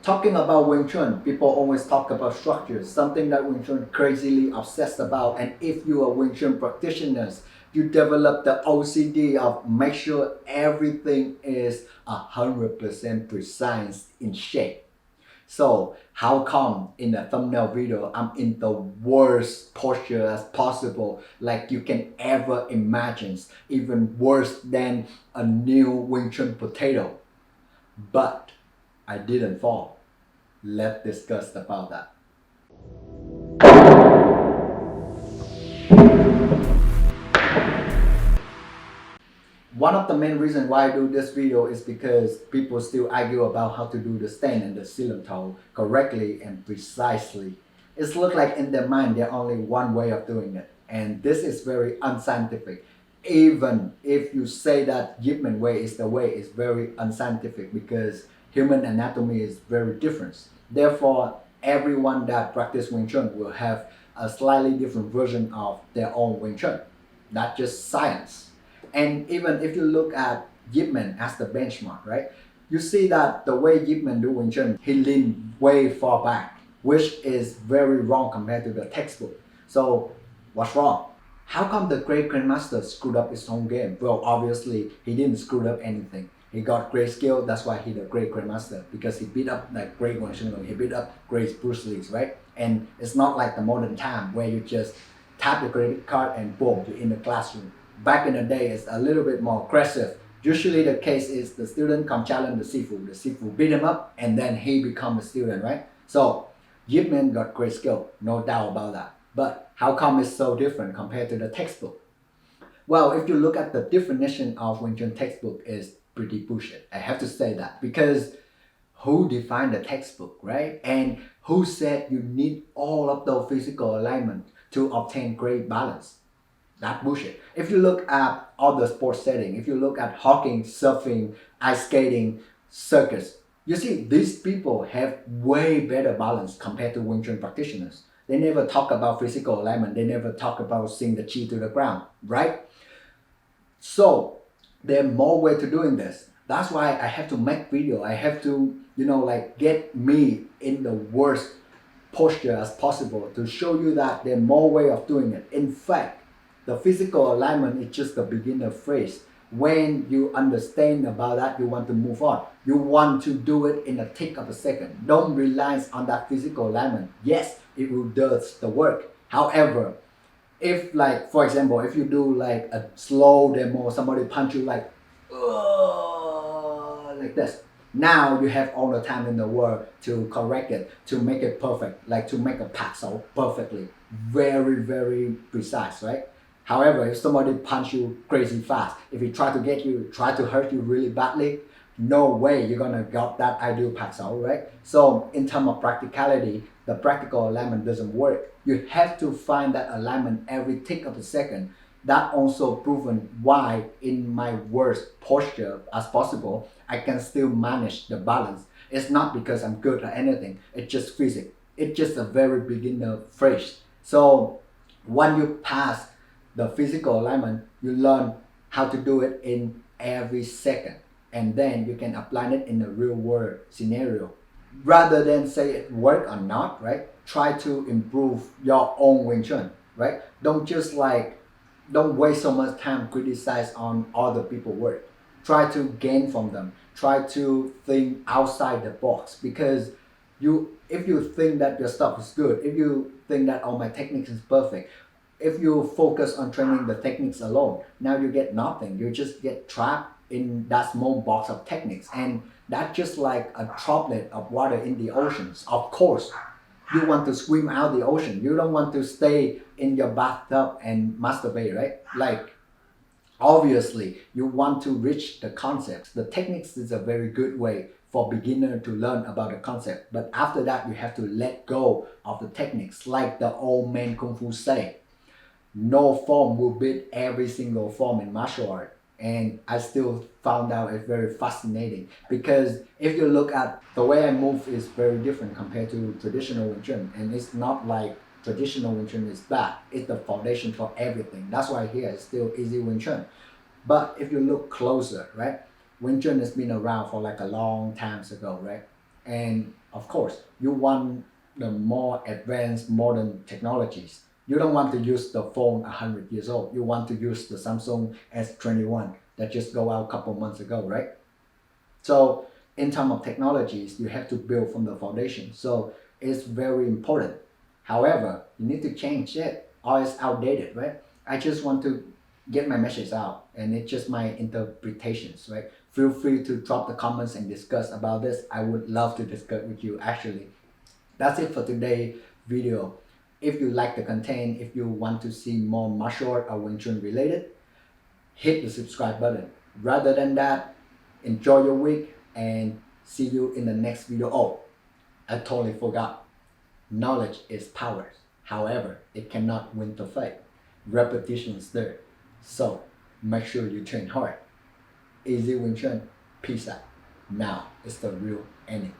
Talking about Wing Chun, people always talk about structures, something that Wing Chun crazily obsessed about. And if you are Wing Chun practitioners, you develop the OCD of make sure everything is 100% precise in shape. So how come in the thumbnail video I'm in the worst posture as possible, like you can ever imagine, even worse than a new Wing Chun potato? But I didn't fall. Let's discuss about that. One of the main reasons why I do this video is because people still argue about how to do the stand and the ceiling toe correctly and precisely. It's look like in their mind there's only one way of doing it, and this is very unscientific. Even if you say that Yipman way is the way, it's very unscientific because human anatomy is very different. Therefore, everyone that practice Wing Chun will have a slightly different version of their own Wing Chun. That's just science. And even if you look at Yipman as the benchmark, right? You see that the way Yipman do Wing Chun, he lean way far back, which is very wrong compared to the textbook. So what's wrong? How come the great grandmaster screwed up his own game? Well, obviously he didn't screw up anything. He got great skill, that's why he's the great grandmaster, because he beat up like great Wing Chun, he beat up great Bruce Lee's, right? And it's not like the modern time where you just tap the credit card and boom, you're in the classroom. Back in the day, it's a little bit more aggressive. Usually the case is the student come challenge the Sifu beat him up, and then he become a student, right? So Yip Man got great skill, no doubt about that. But how come it's so different compared to the textbook? Well, if you look at the definition of Wing Chun textbook, is pretty bullshit. I have to say that because who defined the textbook, right? And who said you need all of those physical alignment to obtain great balance? That bullshit. If you look at other sports setting, if you look at hockey, surfing, ice skating, circus, you see these people have way better balance compared to Wing Chun practitioners. They never talk about physical alignment. They never talk about seeing the chi to the ground, right? So there are more ways to doing this. That's why I have to make video. I have to, like get me in the worst posture as possible to show you that there are more ways of doing it. In fact, the physical alignment is just the beginner phase. When you understand about that, you want to move on. You want to do it in a tick of a second. Don't rely on that physical alignment. Yes, it will do the work. However, if like, for example, if you do like a slow demo, somebody punch you like this. Now you have all the time in the world to correct it, to make it perfect, like to make a passo perfectly. Very, very precise, right? However, if somebody punch you crazy fast, if he try to get you, try to hurt you really badly, no way you're gonna get that ideal passo, right? So in terms of practicality, the practical alignment doesn't work. You have to find that alignment every tick of a second. That also proven why in my worst posture as possible, I can still manage the balance. It's not because I'm good at anything, it's just physics. It's just a very beginner phase. So when you pass the physical alignment, you learn how to do it in every second. And then you can apply it in a real world scenario. Rather than say it work or not, right? Try to improve your own Wing Chun, right? Don't waste so much time criticize on other people's work. Try to gain from them. Try to think outside the box, because if you think that your stuff is good, if you think that my techniques is perfect, if you focus on training the techniques alone, now you get nothing. You just get trapped in that small box of techniques, and that's just like a droplet of water in the oceans. Of course, you want to swim out the ocean. You don't want to stay in your bathtub and masturbate, right? Like, obviously, you want to reach the concepts. The techniques is a very good way for beginner to learn about the concept. But after that, you have to let go of the techniques. Like the old man Kung Fu say, no form will beat every single form in martial art. And I still found out it's very fascinating, because if you look at the way I move is very different compared to traditional Wing Chun. And it's not like traditional Wing Chun is bad. It's the foundation for everything. That's why here it's still EZ Wing Chun. But if you look closer, right? Wing Chun has been around for like a long time ago, right? And of course, you want the more advanced modern technologies. You don't want to use the phone 100 years old. You want to use the Samsung S21 that just go out a couple months ago, right? So in terms of technologies, you have to build from the foundation. So it's very important. However, you need to change it or it's outdated, right? I just want to get my message out and it's just my interpretations, right? Feel free to drop the comments and discuss about this. I would love to discuss with you actually. That's it for today's video. If you like the content, if you want to see more martial art or Wing Chun related, hit the subscribe button. Rather than that, enjoy your week and see you in the next video. Oh, I totally forgot. Knowledge is power. However, it cannot win the fight. Repetition is there. So make sure you train hard. EZ Wing Chun, peace out. Now is the real ending.